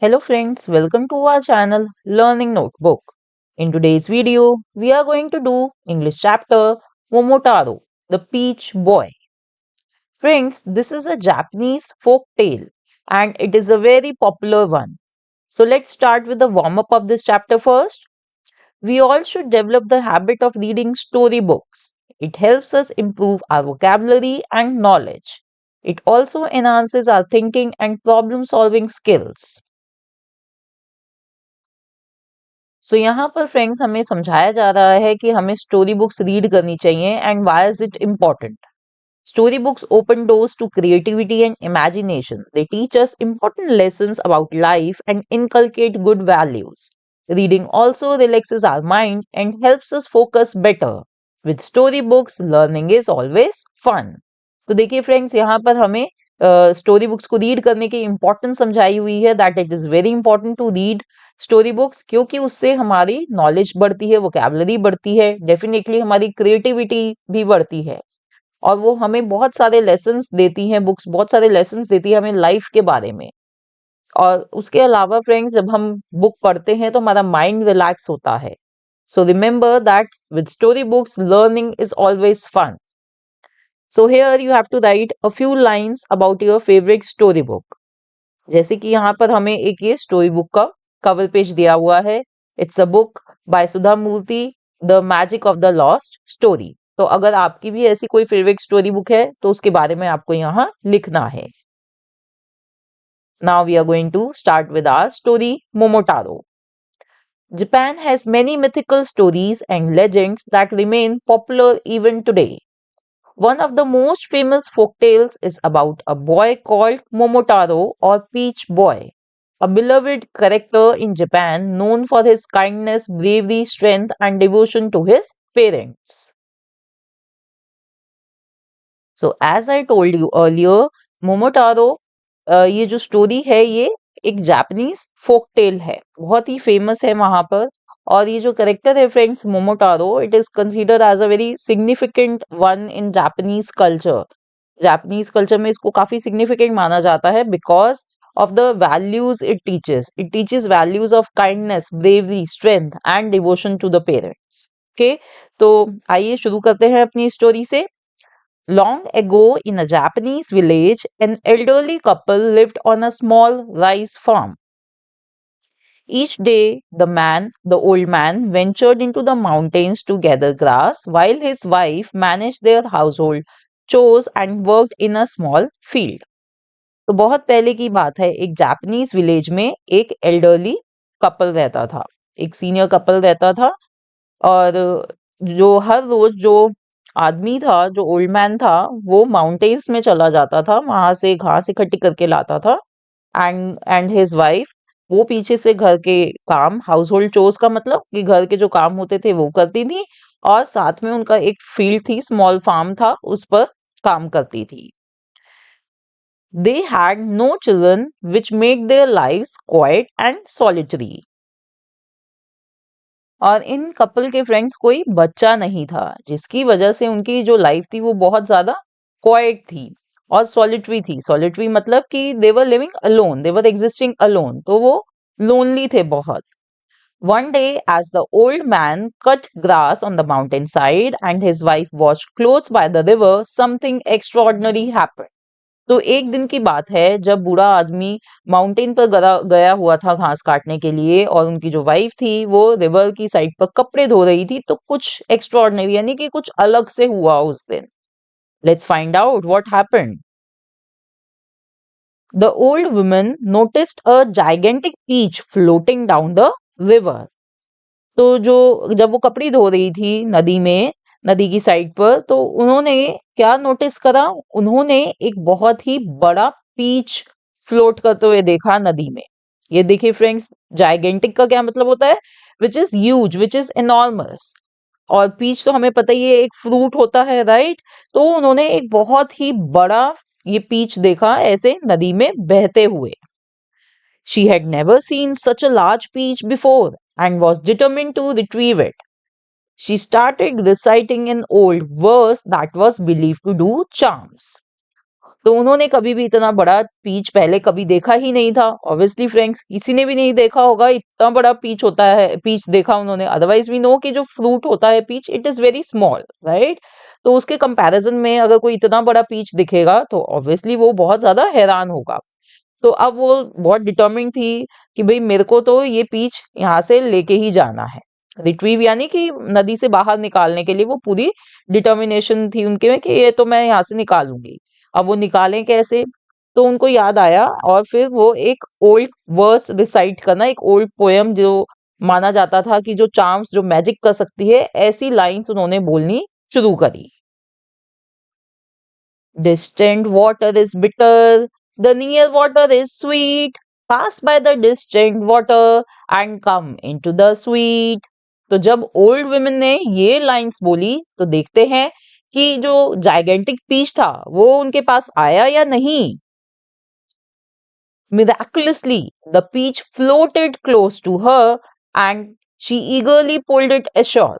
Hello friends, welcome to our channel Learning Notebook. In today's video, we are going to do English chapter Momotaro, the Peach Boy. Friends, this is a Japanese folk tale and it is a very popular one. So let's start with the warm up of this chapter first. We all should develop the habit of reading storybooks. It helps us improve our vocabulary and knowledge. It also enhances our thinking and problem solving skills. सो यहाँ पर friends हमें समझाया जा रहा है कि हमें story books read करनी चाहिए and why is it important. Story books open doors to creativity and imagination. They teach us important lessons about life and inculcate good values. Reading also relaxes our mind and helps us focus better. With storybooks, learning is always fun. तो देखिए friends यहाँ पर हमें story books को read करने की importance समझाई हुई है that it is very important to read story books क्योंकि उससे हमारी नॉलेज बढ़ती है, वोकैबुलरी बढ़ती है, डेफिनेटली हमारी क्रिएटिविटी भी बढ़ती है और वो हमें बहुत सारे लेसन्स देती हैं. बुक्स बहुत सारे लेसन्स देती है हमें लाइफ के बारे में. और उसके अलावा फ्रेंड्स जब हम बुक पढ़ते हैं तो हमारा माइंड रिलैक्स होता है. So remember that with story books learning is always fun. So here you have to write a few lines about your favourite story book. जैसे कि यहाँ पर हमें एक ये स्टोरी बुक का कवर पेज दिया हुआ है. It's a book by Sudha Murty, the magic of the lost story. तो अगर आपकी भी ऐसी कोई फेवरेट स्टोरी बुक है तो उसके बारे में आपको यहाँ लिखना है. Now we are going to start with our story Momotaro. Japan has many mythical stories and legends that remain popular even today. One of the most famous folk tales is about a boy called Momotaro or Peach Boy, a beloved character in Japan known for his kindness, bravery, strength, and devotion to his parents. So as I told you earlier, Momotaro ये जो story है ये एक Japanese folk tale है, बहुत ही famous है वहां पर. और ये जो करेक्टर है friends Momotaro, it is considered as a very significant one in Japanese culture. Japanese culture में इसको काफी सिग्निफिकेंट माना जाता है because of the values it teaches. It teaches values of kindness, bravery, strength and devotion to the parents. Okay, तो आइए शुरू करते हैं अपनी स्टोरी से. Long ago, in a Japanese village, an elderly couple lived on a small rice farm. Each day, the old man, ventured into the mountains to gather grass, while his wife managed their household chores and worked in a small field. तो बहुत पहले की बात है, एक Japanese village में एक elderly couple रहता था, एक सीनियर कपल रहता था. और जो हर रोज जो आदमी था, जो ओल्ड मैन था, वो माउंटेन्स में चला जाता था, वहां से घास इकट्ठी करके लाता था. एंड हिज वाइफ, वो पीछे से घर के काम, हाउस होल्ड चोर्स का मतलब कि घर के जो काम होते थे वो करती थी, और साथ में उनका एक फील्ड थी, स्मॉल फार्म था, उस पर काम करती थी. They had no children which make their lives quite and solitary. और इन कपल के फ्रेंड्स कोई बच्चा नहीं था, जिसकी वजह से उनकी जो लाइफ थी वो बहुत ज्यादा क्वाइट थी और सॉलिटरी थी. सॉलिटरी मतलब कि they were living alone, they were existing alone, तो वो लोनली थे बहुत. One day, as the old man cut grass on the mountainside and his wife washed clothes by the river, something extraordinary happened. तो एक दिन की बात है जब बूढ़ा आदमी माउंटेन पर गया हुआ था घास काटने के लिए, और उनकी जो वाइफ थी वो रिवर की साइड पर कपड़े धो रही थी. तो कुछ एक्स्ट्रॉर्डिनरी यानी कि कुछ अलग से हुआ उस दिन. Let's find out what happened. The old woman noticed a gigantic peach floating down the river. तो जो जब वो कपड़ी धो रही थी नदी में, नदी की साइड पर, तो उन्होंने क्या नोटिस करा, उन्होंने एक बहुत ही बड़ा पीच फ्लोट करते हुए देखा नदी में. ये देखिए फ्रेंड्स, जाइगेंटिक का क्या मतलब होता है, which is huge, which is enormous. और पीच तो हमें पता ही है एक फ्रूट होता है, राइट. तो उन्होंने एक बहुत ही बड़ा ये पीच देखा ऐसे नदी में बहते हुए. She had never seen such a large peach before and was determined to retrieve it. She started reciting an old verse that was believed to do charms. तो उन्होंने कभी भी इतना बड़ा पीच पहले कभी देखा ही नहीं था। ऑब्वियसली फ्रेंड्स, किसी ने भी नहीं देखा होगा इतना बड़ा पीच होता है, पीच देखा उन्होंने। अदरवाइज वी नो कि जो फ्रूट होता है peach, it is very small, right. तो उसके कंपैरिजन में अगर कोई इतना बड़ा पीच दिखेगा तो ऑब्वियसली वो बहुत ज्यादा हैरान होगा। तो अब वो बहुत डिटर्मिन्ड थी कि भाई मेरे को तो ये पीच यहाँ से लेके ही जाना है। रिट्रीव यानी कि नदी से बाहर निकालने के लिए वो पूरी डिटर्मिनेशन थी उनके में कि ये तो मैं यहाँ से निकालूंगी। अब वो निकालें कैसे? तो उनको याद आया और फिर वो एक ओल्ड वर्स रिसाइट करना, एक ओल्ड पोयम जो माना जाता था कि जो चार्म्स, जो मैजिक कर सकती है, ऐसी लाइंस उन्होंने बोलनी शुरू करी। Distant water is bitter, the near water is sweet. Pass by the distant water and come into the sweet. तो जब ओल्ड वुमेन ने ये लाइंस बोली तो देखते हैं कि जो जाइगेंटिक पीच था वो उनके पास आया या नहीं। Miraculously, the peach floated close to her and she eagerly pulled it ashore.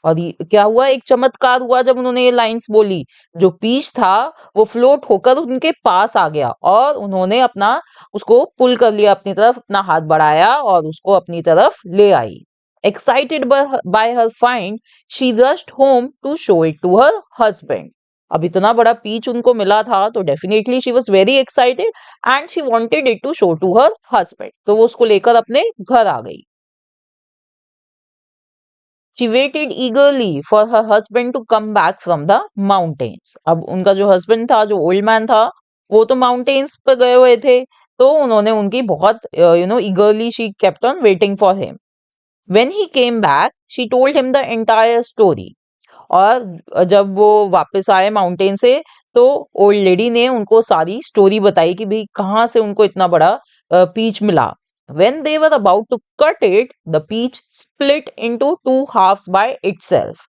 और क्या हुआ, एक चमत्कार हुआ जब उन्होंने ये लाइंस बोली। जो पीच था वो फ्लोट होकर उनके पास आ गया और उन्होंने अपना उसको पुल कर लिया अपनी तरफ, अपना हाथ बढ़ाया और उसको अपनी तरफ ले आई। Excited by her find, she rushed home to show it to her husband. अब इतना बड़ा पीच उनको मिला था तो definitely she was very excited and she wanted it to show to her husband. तो वो उसको लेकर अपने घर आ गई। She waited eagerly for her husband to come back from the mountains. अब उनका जो हस्बैंड था, जो ओल्ड मैन था, वो तो माउंटेन्स पर गए हुए थे। तो उन्होंने उनकी बहुत ईगरली she kept on waiting for him. When he came back she told him the entire story. और जब वो वापस आए माउंटेन से तो ओल्ड लेडी ने उनको सारी स्टोरी बताई कि भाई कहाँ से उनको इतना बड़ा पीच मिला। When they were about to cut it, the peach split into two halves by itself.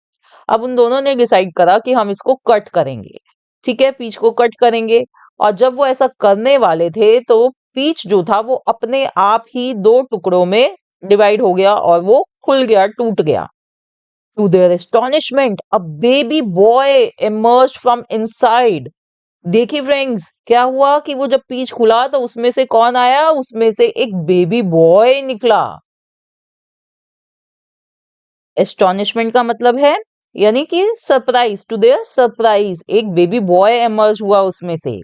अब उन दोनों ने डिसाइड करा कि हम इसको कट करेंगे। ठीक है, पीच को कट करेंगे। और जब वो ऐसा करने वाले थे तो पीच जो था वो अपने आप ही दो टुकड़ों में डिवाइड हो गया और वो खुल गया, टूट गया। To their astonishment, a baby boy emerged from inside. देखिए फ्रेंड्स, क्या हुआ कि वो जब पीच खुला तो उसमें से कौन आया? उसमें से एक बेबी बॉय निकला। एस्टोनिशमेंट का मतलब है यानी कि सरप्राइज। टू देयर सरप्राइज, एक बेबी बॉय एमर्ज हुआ उसमें से।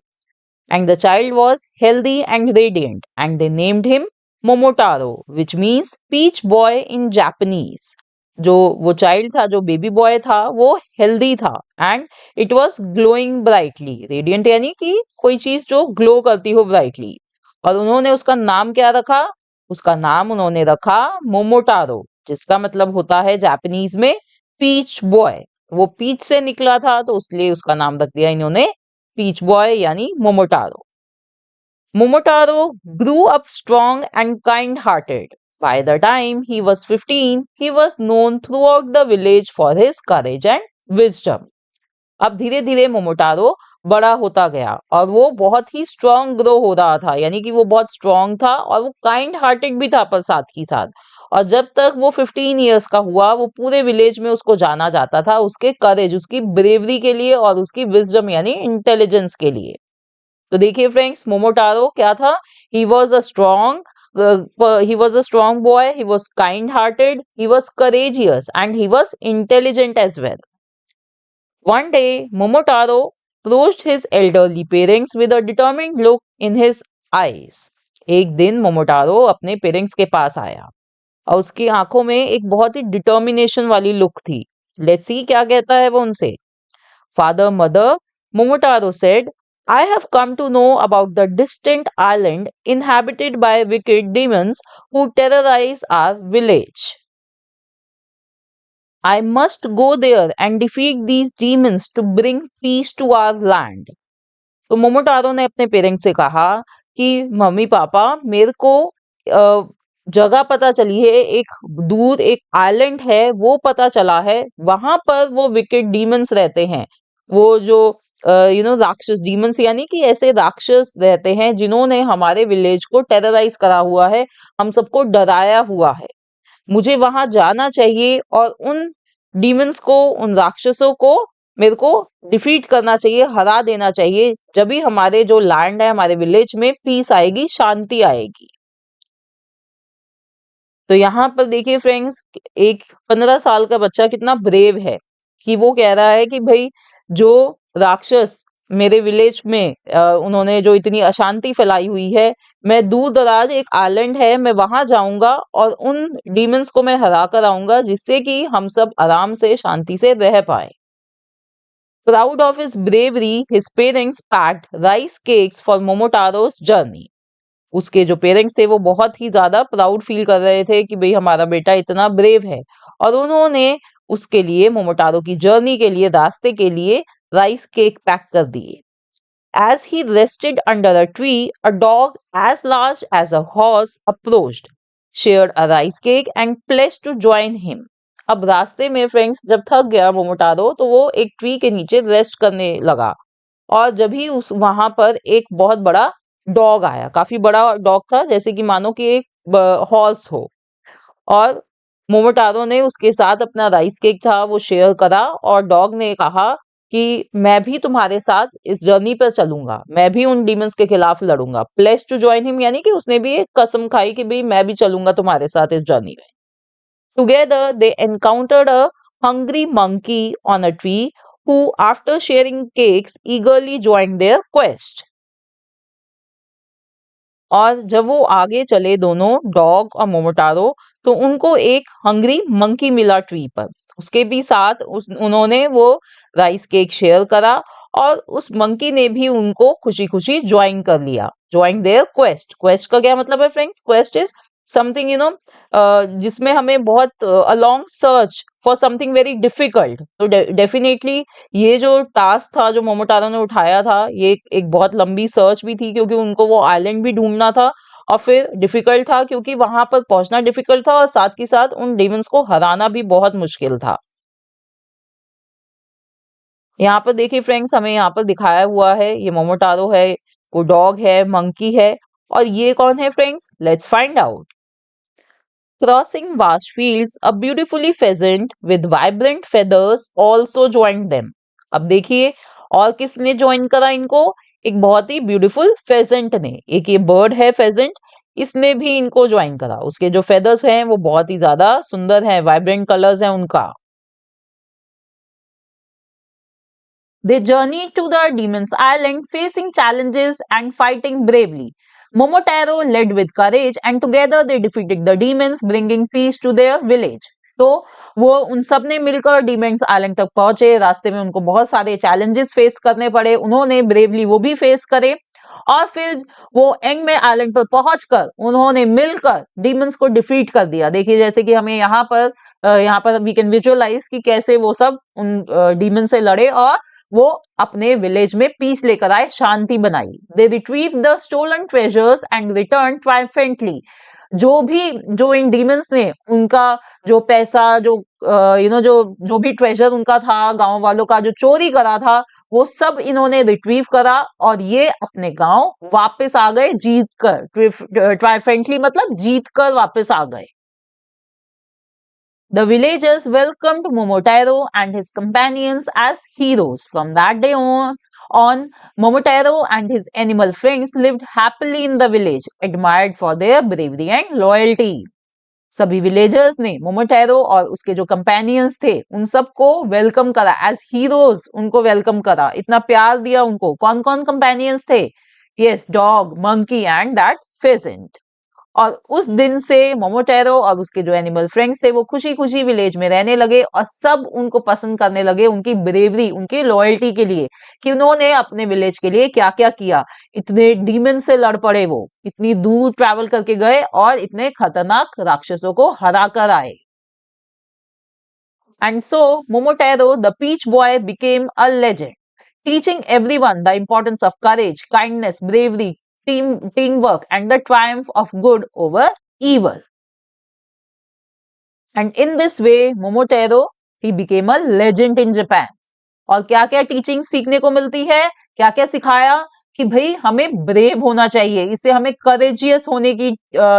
And the child was healthy and radiant and they named him Momotaro, which means peach boy in Japanese. जो वो चाइल्ड था, जो बेबी बॉय था, वो हेल्दी था and it was glowing brightly. Radiant यानी कि कोई चीज जो ग्लो करती हो ब्राइटली। और उन्होंने उसका नाम क्या रखा? उसका नाम उन्होंने रखा मोमोटारो, जिसका मतलब होता है जापानीज में पीच बॉय। वो पीच से निकला था तो इसलिए उसका नाम रख दिया इन्होंने पीच बॉय यानी मोमोटारो। Momotaro grew up strong and kind-hearted. By the time he was 15, he was known throughout the village for his courage and wisdom. अब धीरे धीरे मोमोटारो बड़ा होता गया और वो बहुत ही स्ट्रांग ग्रो हो रहा था, यानी कि वो बहुत स्ट्रांग था और वो काइंड हार्टेड भी था पर साथ ही साथ। और जब तक वो 15 इयर्स का हुआ वो पूरे विलेज में उसको जाना जाता था उसके करेज, उसकी ब्रेवरी के लिए और उसकी विजडम यानी इंटेलिजेंस के लिए। तो देखिए फ्रेंड्स, मोमोटारो क्या था? He was a strong boy, he was kind hearted, he was courageous and he was intelligent as well. One day, Momotaro approached his elderly parents with a determined look in his eyes. एक दिन मोमोटारो अपने parents के पास आया और उसकी आंखों में एक बहुत ही डिटर्मिनेशन वाली लुक थी। लेट्स सी क्या कहता है वो उनसे। Father, mother, Momotaro said, I have come to know about the distant island inhabited by wicked demons who terrorize our village. I must go there and defeat these demons to bring peace to our land. तो मोमोटारो ने अपने parents से कहा कि mummy papa, मेरे को जगह पता चली है, एक दूर एक आइलैंड है वो पता चला है, वहां पर वो विकेट डीमंस रहते हैं। वो जो राक्षस डीमंस यानी कि ऐसे राक्षस रहते हैं जिन्होंने हमारे विलेज को टेरराइज करा हुआ है, हम सबको डराया हुआ है। मुझे वहां जाना चाहिए और उन डीमंस को, उन राक्षसों को मेरे को डिफीट करना चाहिए, हरा देना चाहिए, जब भी हमारे जो लैंड है, हमारे विलेज में पीस आएगी, शांति आएगी। तो यहाँ पर देखिए फ्रेंड्स, एक 15 साल का बच्चा कितना ब्रेव है कि वो कह रहा है कि भाई जो राक्षस मेरे विलेज में उन्होंने जो इतनी अशांति फैलाई हुई है, मैं दूर दराज एक आइलैंड है, मैं वहां जाऊंगा और उन डीमंस को मैं हरा कर आऊंगा, जिससे कि हम सब आराम से शांति से रह पाए। Proud of his bravery, his parents packed rice cakes for Momotaro's journey. उसके जो पेरेंट्स थे वो बहुत ही ज्यादा प्राउड फील कर रहे थे कि भाई हमारा बेटा इतना ब्रेव है, और उन्होंने उसके लिए, मोमोटारो की जर्नी के लिए, रास्ते के लिए राइस केक पैक कर दिए। As he rested under a tree, a dog as large as a horse approached, shared a rice cake and pledged to join him. अब रास्ते में फ्रेंड्स जब थक गया मोमोटारो, तो वो एक ट्री के नीचे रेस्ट करने लगा, और जब ही उस वहां पर एक बहुत बड़ा डॉग आया, काफी बड़ा डॉग था, जैसे कि मानो कि एक हॉर्स हो, और मोमोटारो ने उसके साथ अपना राइस केक था वो शेयर करा, और डॉग ने कहा कि मैं भी तुम्हारे साथ इस जर्नी पर चलूंगा, मैं भी उन डीमंस के खिलाफ लड़ूंगा। प्लेस टू ज्वाइन हिम, यानी कि उसने भी एक कसम खाई कि भाई मैं भी चलूंगा तुम्हारे साथ इस जर्नी में। Together they encountered a hungry monkey on a tree who after sharing cakes eagerly joined their quest। और जब वो आगे चले दोनों, डॉग और मोमोटारो, तो उनको एक हंग्री मंकी मिला ट्री पर। उसके भी साथ उन्होंने वो राइस केक शेयर करा, और उस मंकी ने भी उनको खुशी खुशी ज्वाइन कर लिया। Join there quest. क्वेस्ट का क्या मतलब है फ्रेंड्स? क्वेस्ट इज समथिंग जिसमें हमें बहुत a long search for something very difficult. तो डेफिनेटली ये जो टास्क था जो मोमोटारो ने उठाया था, ये एक बहुत लंबी सर्च भी थी, क्योंकि उनको वो आइलैंड भी ढूंढना था, और फिर डिफिकल्ट था क्योंकि वहां पर पहुंचना डिफिकल्ट था, और साथ ही साथ उन डेमंस को हराना भी बहुत मुश्किल था। यहाँ पर देखिए फ्रेंड्स, हमें यहाँ पर दिखाया हुआ है, ये मोमोटारो है, वो डॉग है, मंकी है, और ये कौन है friends? Let's find out. Crossing vast fields, a beautifully pheasant with vibrant feathers also joined them। अब देखिए, और किसने ज्वाइन करा इनको? एक बहुत ही ब्यूटीफुल फेजेंट ने, एक ये बर्ड है फेजेंट, इसने भी इनको ज्वाइन करा। उसके जो फेदर्स हैं वो बहुत ही ज्यादा सुंदर हैं, वाइब्रेंट कलर्स हैं उनका। They journeyed to the Demon's Island, facing challenges and fighting bravely. Momotaro led with courage, and together they defeated the demons, bringing peace to their village. तो वो उन सब ने मिलकर डीमेंस आइलैंड तक पहुंचे। रास्ते में उनको बहुत सारे चैलेंजेस फेस करने पड़े, उन्होंने ब्रेवली वो भी फेस करे, और फिर वो एंड में आइलैंड पर पहुंचकर उन्होंने मिलकर डीमंस को डिफीट कर दिया। देखिए, जैसे कि हमें यहाँ पर वी कैन विजुअलाइज कि कैसे वो सब उन डीमन से लड़े, और वो अपने विलेज में पीस लेकर आए, शांति बनाई। They retrieve the stolen treasures and return triumphantly. जो इन डीमंस ने उनका जो पैसा, जो जो भी ट्रेजर उनका था, गांव वालों का जो चोरी करा था, वो सब इन्होंने रिट्रीव करा, और ये अपने गांव वापस आ गए जीत कर। ट्रायम्फेंटली मतलब जीत कर वापस आ गए। The villagers welcomed Momotaro and his companions as heroes. From that day on, Momotaro and his animal friends lived happily in the village, admired for their bravery and loyalty. सभी विलेजर्स ने मोमोटेरो और उसके जो कंपेनियंस थे उन सबको welcome करा as heroes, उनको वेलकम करा, इतना प्यार दिया उनको। कौन कौन कंपेनियंस थे? Yes, dog, monkey and that pheasant. और उस दिन से मोमोटेरो और उसके जो एनिमल फ्रेंड्स थे वो खुशी खुशी विलेज में रहने लगे, और सब उनको पसंद करने लगे उनकी ब्रेवरी, उनकी लॉयल्टी के लिए, कि उन्होंने अपने विलेज के लिए क्या क्या किया। इतने डीमन से लड़ पड़े, वो इतनी दूर ट्रैवल करके गए और इतने खतरनाक राक्षसों को हरा कर आए। And so Momotaro, the Peach Boy, became a legend, teaching everyone the importance of courage, kindness, bravery, teamwork, and the triumph of good over evil. And in this way, Momotaro, he became a legend in Japan. और क्या क्या teaching सीखने को मिलती है, क्या क्या सिखाया? कि भाई हमें ब्रेव होना चाहिए, इससे हमें करेजियस होने की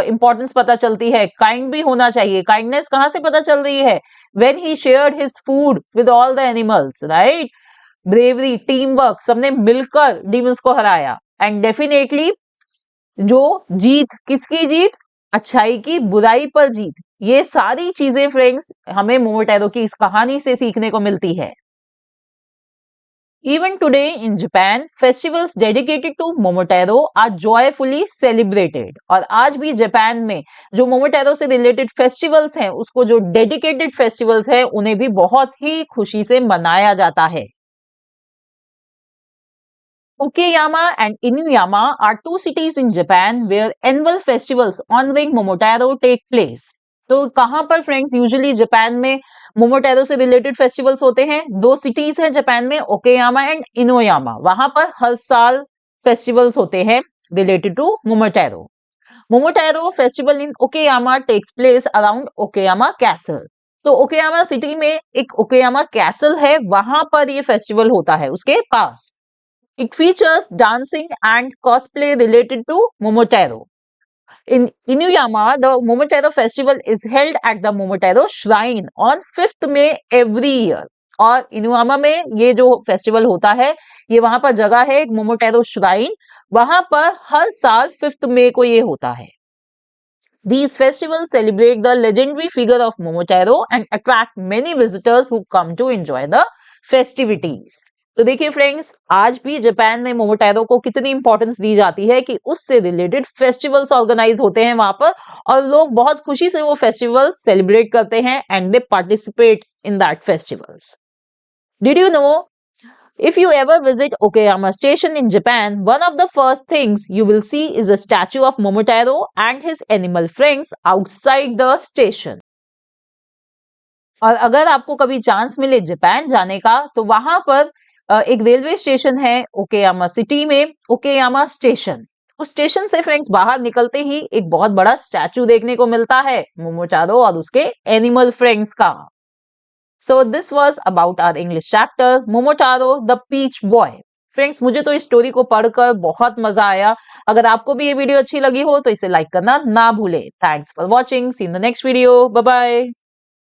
इंपॉर्टेंस पता चलती है। काइंड भी होना चाहिए। काइंडनेस कहाँ से पता चल रही है? When he shared his food with all the animals, right? Bravery, team work, सबने मिलकर डीमंस को हराया। एंड डेफिनेटली जो जीत, किसकी जीत? अच्छाई की बुराई पर जीत। ये सारी चीजें फ्रेंड्स हमें मोमोटेरो की इस कहानी से सीखने को मिलती है। Even today in Japan, festivals dedicated to Momotaro are joyfully celebrated. और आज भी जापान में जो मोमोटेरो से रिलेटेड फेस्टिवल्स हैं, उसको जो डेडिकेटेड फेस्टिवल्स हैं, उन्हें भी बहुत ही खुशी से मनाया जाता है। Okayama and Inuyama are two cities in Japan where annual festivals honoring Momotaro take place. तो कहां पर फ्रेंड्स यूजुअली जापान में मोमोटेरो से रिलेटेड फेस्टिवल्स होते हैं? दो सिटीज हैं जापान में, ओकेयामा एंड इनोयामा। वहां पर हर साल फेस्टिवल्स होते हैं related to Momotaro. Momotaro festival in Okayama takes place around Okayama castle. तो ओकेयामा सिटी में एक ओकेयामा कैसल है, वहां पर ये फेस्टिवल होता है, उसके पास। It features dancing and cosplay related to Momotaro. In Inuyama, the Momotaro festival is held at the Momotaro Shrine on 5th May every year. और इनुयामा में ये जो फेस्टिवल होता है, ये वहां पर जगह है एक मोमोटेरो श्राइन, वहां पर हर साल 5th May को ये होता है। These festivals celebrate the legendary figure of Momotaro and attract many visitors who come to enjoy the festivities. तो देखिए फ्रेंड्स, आज भी जापान में मोमोटेरो को कितनी इंपॉर्टेंस दी जाती है कि उससे रिलेटेड फेस्टिवल्स ऑर्गेनाइज होते हैं वहां पर, और लोग बहुत खुशी से वो फेस्टिवल्स सेलिब्रेट करते हैं and they participate in that festivals. Did you know, if you ever visit Okayama Station in Japan, one of the first things you will see is a statue of Momotaro and his animal friends outside the station. और अगर आपको कभी chance मिले Japan जाने का, तो वहां पर एक रेलवे स्टेशन है ओकेयामा सिटी में, ओकेयामा स्टेशन। उस स्टेशन से फ्रेंड्स बाहर निकलते ही एक बहुत बड़ा स्टैचू देखने को मिलता है मोमोटेरो और उसके एनिमल फ्रेंड्स का। So this was about our English chapter, Momotaro the Peach Boy. Friends, मुझे तो इस स्टोरी को पढ़कर बहुत मजा आया। अगर आपको भी ये वीडियो अच्छी लगी हो तो इसे लाइक करना ना भूले। Thanks for watching, see in the next video, bye bye.